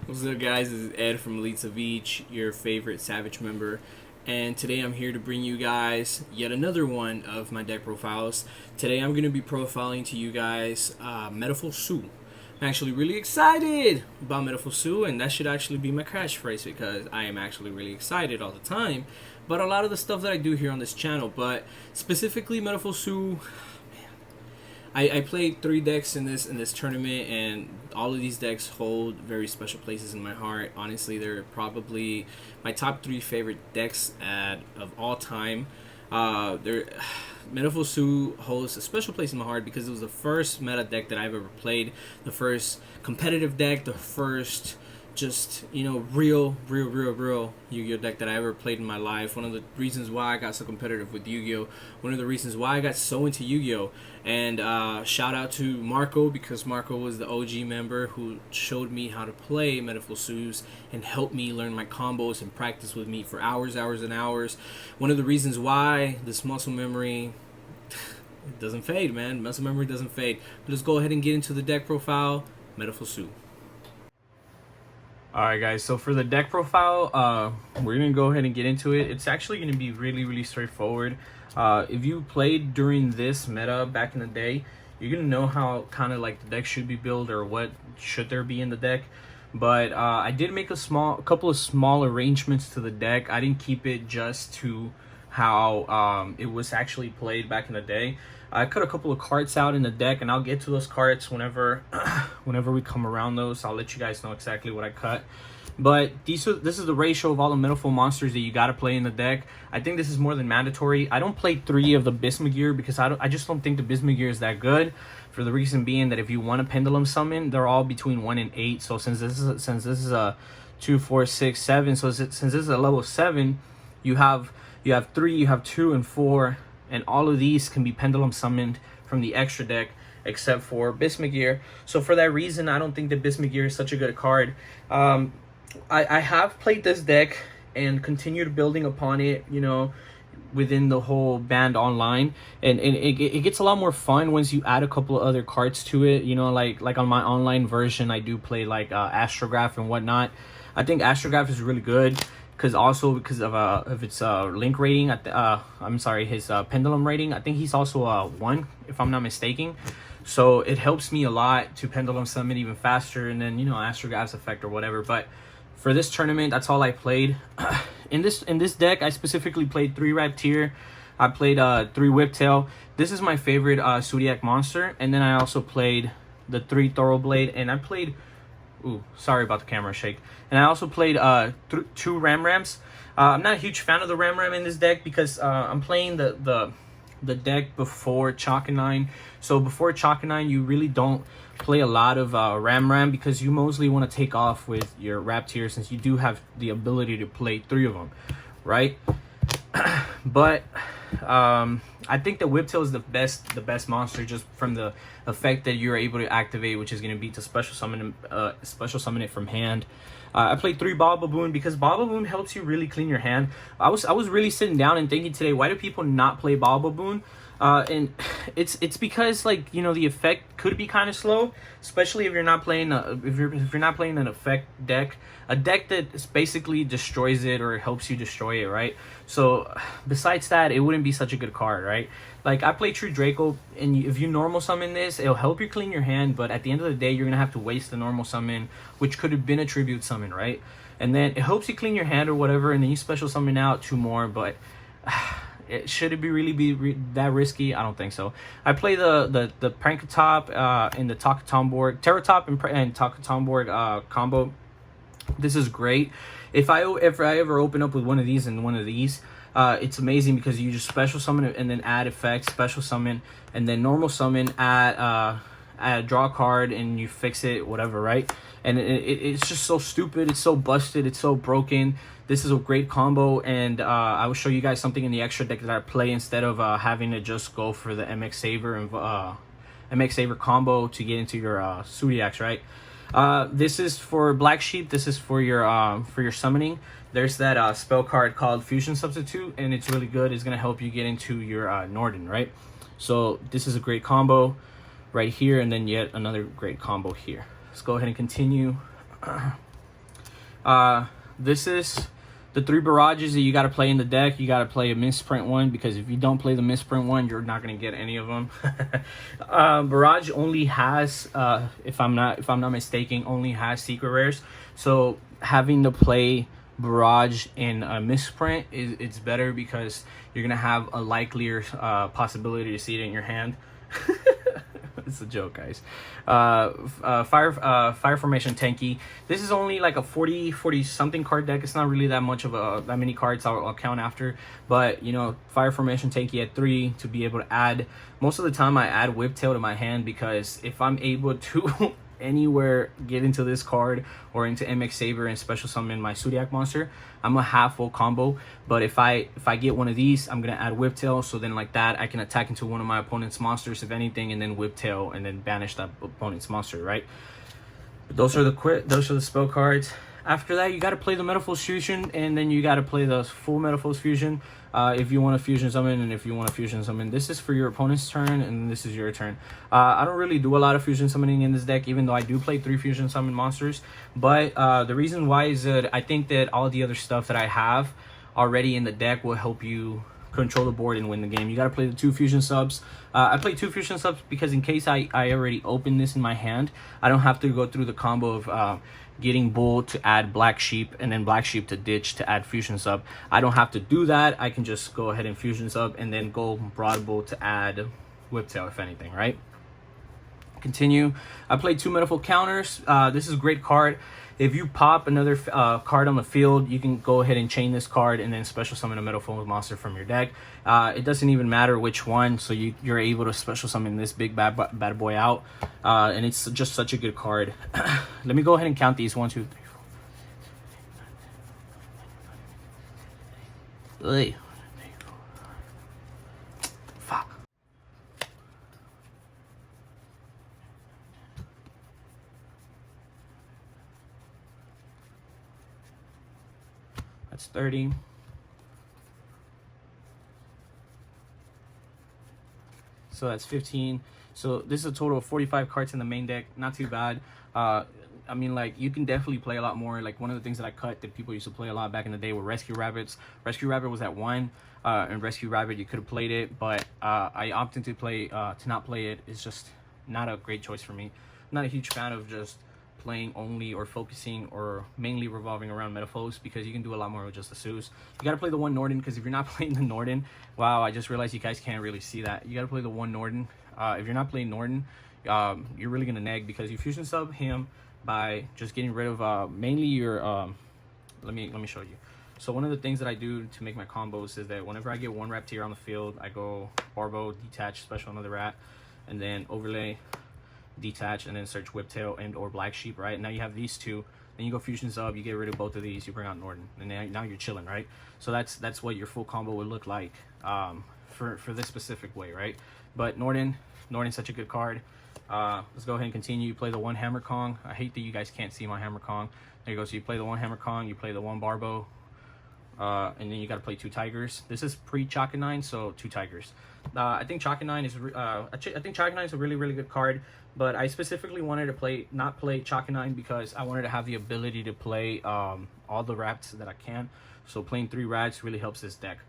What's up, guys? This is Ed from Elites of Each, your favorite Savage member. And today I'm here to bring you guys yet another one of my deck profiles. Today I'm going to be profiling to you guys Metalfoe. I'm actually really excited about Metalfoe, and that should actually be my catchphrase because I am actually really excited all the time. But a lot of the stuff that I do here on this channel, but specifically Metalfoe, I played 3 decks in this tournament, and all of these decks hold very special places in my heart. Honestly, they're probably my top 3 favorite decks of all time. Metalfoe holds a special place in my heart because it was the first meta deck that I've ever played, the first competitive deck, the first just real Yu-Gi-Oh deck that I ever played in my life. One of the reasons why I got so competitive with Yu-Gi-Oh, one of the reasons why I got so into Yu-Gi-Oh. And shout out to Marco, because Marco was the OG member who showed me how to play Metalfoe and helped me learn my combos and practice with me for hours and hours. One of the reasons why this muscle memory doesn't fade, man. Muscle memory doesn't fade. But let's go ahead and get into the deck profile. Metalfoe. Alright, guys, so for the deck profile, we're going to go ahead and get into it. It's actually going to be really straightforward. If you played during this meta back in the day, you're going to know how kind of like the deck should be built or what should there be in the deck. But I did make a couple of small arrangements to the deck. I didn't keep it just to how it was actually played back in the day. I cut a couple of cards out in the deck, and I'll get to those cards whenever we come around those. I'll let you guys know exactly what I cut. But this is the ratio of all the Metalfoe monsters that you got to play in the deck. I think this is more than mandatory. I don't play 3 of the Bismugear because I just don't think the Bismugear is that good. For the reason being that if you want a Pendulum Summon, they're all between 1 and 8. So since this is a 2, 4, 6, 7, so since this is a level 7, you have 3, you have 2 and 4. And all of these can be pendulum summoned from the extra deck, except for Bismugear. So for that reason, I don't think that Bismugear is such a good card. I have played this deck and continued building upon it, within the whole band online. And it gets a lot more fun once you add a couple of other cards to it. Like on my online version, I do play like Astrograph and whatnot. I think Astrograph is really good. Because of its link rating, I'm sorry, his pendulum rating. I think he's also a 1, if I'm not mistaken. So it helps me a lot to pendulum summon even faster, and then Astrograph's effect or whatever. But for this tournament, that's all I played. In this deck, I specifically played 3 Raptor. I played 3 Whiptail. This is my favorite Zodiac monster, and then I also played the 3 Thoroughblade, and I played. Ooh, sorry about the camera shake. And I also played 2 Ram-Rams. I'm not a huge fan of the Ram-Ram in this deck because I'm playing the deck before Chalk and 9. So before Chalk and 9, you really don't play a lot of Ram-Ram because you mostly want to take off with your Raptor since you do have the ability to play 3 of them, right? But I think the Whiptail is the best monster just from the effect that you're able to activate, which is going to be to special summon it from hand. I played 3 Bob-a-Boon because Bob-a-Boon helps you really clean your hand. I was really sitting down and thinking today, why do people not play Bob-a-Boon? And it's because the effect could be kind of slow, especially if you're not playing if you're not playing an effect deck, a deck that basically destroys it or helps you destroy it, right? So besides that, it wouldn't be such a good card, right? Like I play True Draco, and if you normal summon this, it'll help you clean your hand, but at the end of the day, you're gonna have to waste the normal summon, which could have been a tribute summon, right? And then it helps you clean your hand or whatever, and then you special summon out 2 more, but should it be that risky? I don't think so. I play the Prankatop and the Takatomborg, Terratop and Takatomborg combo. This is great. If I ever open up with one of these and one of these, it's amazing because you just special summon it and then add effects, special summon, and then normal summon, add draw a card, and you fix it, whatever, right? And it's just so stupid. It's so busted. It's so broken. This is a great combo, and I will show you guys something in the extra deck that I play instead of having to just go for the MX Saver and MX Saver combo to get into your Zodiacs, right? This is for Black Sheep. This is for your summoning. There's that spell card called Fusion Substitute, and it's really good. It's gonna help you get into your Norden, right? So this is a great combo right here, and then yet another great combo here. Let's go ahead and continue. This is the 3 barrages that you got to play in the deck. You got to play a misprint one, because if you don't play the misprint one, you're not going to get any of them. Barrage only has, if I'm not mistaken, only has secret rares. So having to play barrage in a misprint it's better, because you're gonna have a likelier possibility to see it in your hand. It's a joke, guys. Fire formation tanky. This is only like a 40 something card deck. It's not really that much of that many cards I'll count after, but you know, fire formation tanky at 3 to be able to add. Most of the time I add whiptail to my hand, because if I'm able to anywhere get into this card or into MX Saber and special summon my Zodiac monster, I'm a half full combo. But if I get one of these, I'm gonna add Whiptail, so then like that I can attack into one of my opponent's monsters if anything, and then Whiptail and then banish that opponent's monster, right? Those are the spell cards. After that, you got to play the Metalfoe fusion, and then you got to play the full Metalfoe fusion if you want to fusion summon, and if you want to fusion summon. This is for your opponent's turn, and this is your turn. I don't really do a lot of fusion summoning in this deck, even though I do play 3 fusion summon monsters. But the reason why is that I think that all the other stuff that I have already in the deck will help you control the board and win the game. You got to play the 2 fusion subs. I play 2 fusion subs because in case I already open this in my hand, I don't have to go through the combo of getting Bull to add Black Sheep and then Black Sheep to ditch to add fusion sub. I don't have to do that. I can just go ahead and fusion sub and then go Broad Bull to add Whiptail if anything, right? Continue. I played 2 Metalfoe counters. This is a great card. If you pop another card on the field, you can go ahead and chain this card and then special summon a Metalfoe monster from your deck. It doesn't even matter which one, so you're able to special summon this big bad boy out, and it's just such a good card. Let me go ahead and count these. 1, 2, 3, 4. Fuck. That's 30. So that's 15. So this is a total of 45 cards in the main deck. Not too bad. I mean, like, you can definitely play a lot more. Like, one of the things that I cut that people used to play a lot back in the day were Rescue Rabbits. Rescue Rabbit was at 1, and Rescue Rabbit, you could have played it, but I opted to not play it. It's just not a great choice for me. I'm not a huge fan of just playing only or focusing or mainly revolving around Metalfoes, because you can do a lot more with just the Zeus. You got to play the 1 Norden, because if you're not playing the Norden, wow, I just realized you guys can't really see that. You got to play the 1 Norden. If you're not playing Norden, you're really gonna neg, because you fusion sub him by just getting rid of mainly your let me show you. So one of the things that I do to make my combos is that whenever I get 1 Raptor on the field, I go Barbo, detach, special another rat, and then overlay, detach, and then search Whiptail and or Black Sheep, right? Now you have these 2, then you go fusion sub, you get rid of both of these, you bring out Norden, and now you're chilling, right? So that's what your full combo would look like for this specific way, right? But Norden's such a good card. Let's go ahead and continue. You play the 1 Hammer Kong. I hate that you guys can't see my Hammer Kong. There you go. So you play the 1 Hammer Kong, you play the 1 Barbo, and then you got to play 2 Tigers. This is pre-Chakanine, so 2 Tigers. I think Chakanine is a really good card, but I specifically wanted to not play Chakanine because I wanted to have the ability to play all the rats that I can. So playing 3 rats really helps this deck.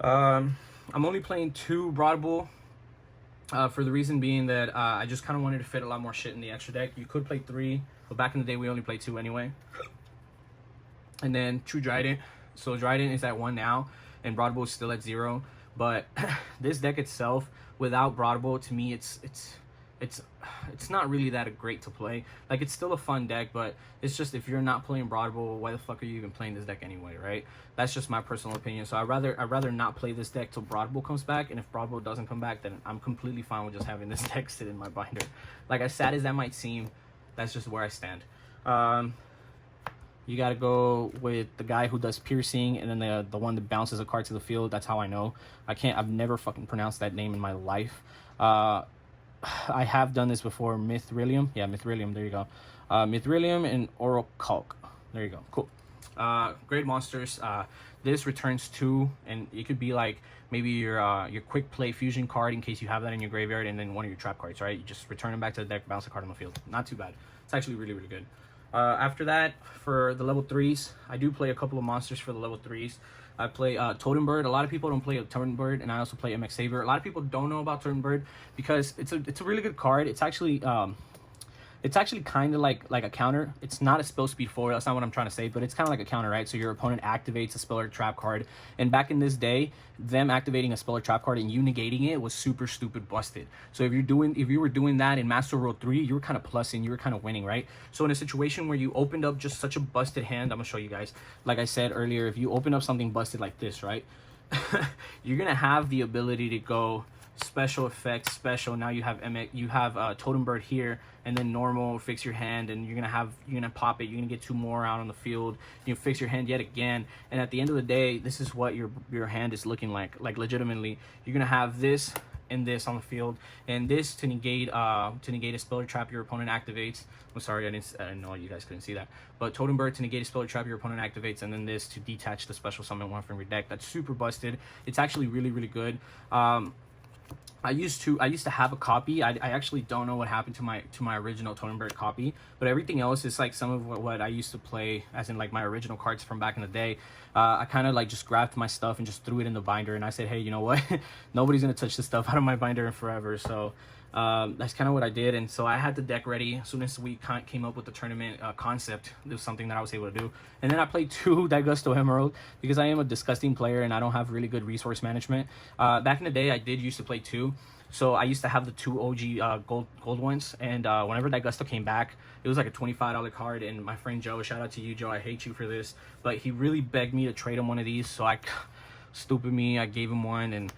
I'm only playing 2 Broad Bull. For the reason being that I just kind of wanted to fit a lot more shit in the extra deck. You could play 3, but back in the day we only played 2 anyway. And then True Dryden. So Dryden is at 1 now, and Broad Bull is still at 0. But this deck itself, without Broad Bull, to me, it's not really that great to play. Like, it's still a fun deck, but it's just, if you're not playing Broad Bull, why the fuck are you even playing this deck anyway, right? That's just my personal opinion. So I'd rather not play this deck till Broad Bull comes back, and if Broad Bull doesn't come back, then I'm completely fine with just having this deck sit in my binder. Like, as sad as that might seem, that's just where I stand. You gotta go with the guy who does piercing, and then the one that bounces a card to the field. That's how I know. I've never fucking pronounced that name in my life. I have done this before. Mithrilium. Yeah, Mithrilium. There you go. Mithrilium and Orocalc. There you go. Cool. Great monsters. This returns 2, and it could be like maybe your quick play fusion card in case you have that in your graveyard, and then one of your trap cards, right? You just return them back to the deck, bounce a card on the field. Not too bad. It's actually really good. After that, for the level 3s, I do play a couple of monsters for the level 3s. I play Totem Bird. A lot of people don't play Totem Bird, and I also play MX Saber. A lot of people don't know about Totem Bird because it's a really good card. It's actually kind of like a counter. It's not a spell speed foil. That's not what I'm trying to say, but it's kind of like a counter, right? So your opponent activates a spell or trap card, and back in this day, them activating a spell or trap card and you negating it was super stupid busted. So if you were doing that in Master World 3, you were kind of plussing, you were kind of winning, right? So in a situation where you opened up just such a busted hand, I'm gonna show you guys. Like I said earlier, if you open up something busted like this, right, you're gonna have the ability to go special effects, special. Now you have Totem Bird here, and then normal, fix your hand, and you're gonna pop it. You're gonna get 2 more out on the field. You fix your hand yet again, and at the end of the day, this is what your hand is looking like. Like legitimately, you're gonna have this and this on the field, and this to negate a spell or trap your opponent activates. I'm sorry, I didn't know you guys couldn't see that, but Totem Bird to negate a spell or trap your opponent activates, and then this to detach the special summon one from your deck. That's super busted. It's actually really good. I used to have a copy. I actually don't know what happened to my original Totem Bird copy, but everything else is like some of what I used to play, as in like my original cards from back in the day. I kind of like just grabbed my stuff and just threw it in the binder, and I said, hey, you know what? Nobody's gonna touch this stuff out of my binder in forever. So that's kind of what I did, and so I had the deck ready as soon as we came up with the tournament concept. It was something that I was able to do, and then I played 2 Daigusto Emerald because I am a disgusting player and I don't have really good resource management. Back in the day, I did used to play 2, so I used to have the 2 OG gold ones, and whenever Daigusto came back, it was like a $25 card, and my friend Joe, shout out to you, Joe, I hate you for this, but he really begged me to trade him one of these, so I gave him one, and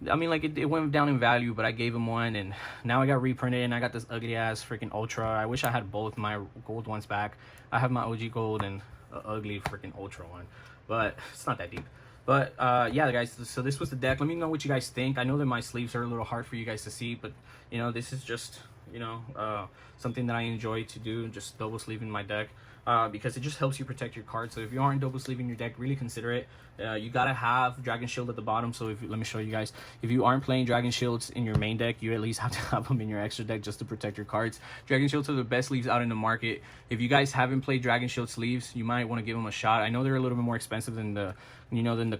I mean, like, it went down in value, but I gave him one, and now I got reprinted, and I got this ugly-ass freaking Ultra. I wish I had both my gold ones back. I have my OG gold and an ugly freaking Ultra one, but it's not that deep. But, yeah, guys, so this was the deck. Let me know what you guys think. I know that my sleeves are a little hard for you guys to see, but, you know, this is just, you know, something that I enjoy to do, just double sleeving my deck. Because it just helps you protect your card. So if you aren't double sleeving your deck, really consider it. You gotta have Dragon Shield at the bottom. So let me show you guys. If you aren't playing Dragon Shields in your main deck, you at least have to have them in your extra deck just to protect your cards. Dragon Shields are the best sleeves out in the market. If you guys haven't played Dragon Shield sleeves, you might want to give them a shot. I know they're a little bit more expensive than the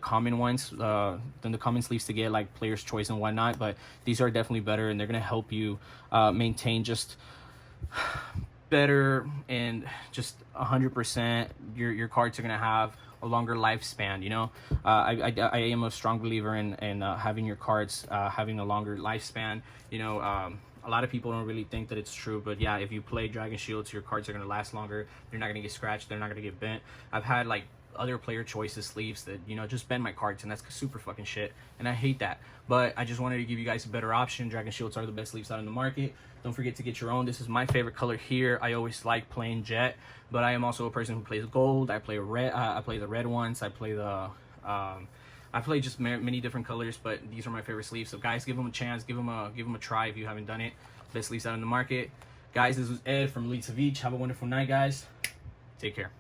common ones, than the common sleeves to get, like Player's Choice and whatnot. But these are definitely better, and they're gonna help you maintain just better, and just 100% your cards are gonna have a longer lifespan. You know, I am a strong believer in having your cards having a longer lifespan. You know, a lot of people don't really think that it's true, but yeah, if you play Dragon Shields, your cards are gonna last longer. They're not gonna get scratched, they're not gonna get bent. I've had like other player choices sleeves that, you know, just bend my cards, and that's super fucking shit, and I hate that. But I just wanted to give you guys a better option. Dragon Shields are the best sleeves out in the market. Don't forget to get your own. This is my favorite color here. I always like playing jet, but I am also a person who plays gold. I play red. I play the red ones. I play the I play just many different colors, but these are my favorite sleeves. So guys, give them a chance, give them a try if you haven't done it. Best sleeves out in the market. Guys, this was Ed from Leeds of Each. Have a wonderful night, guys. Take care.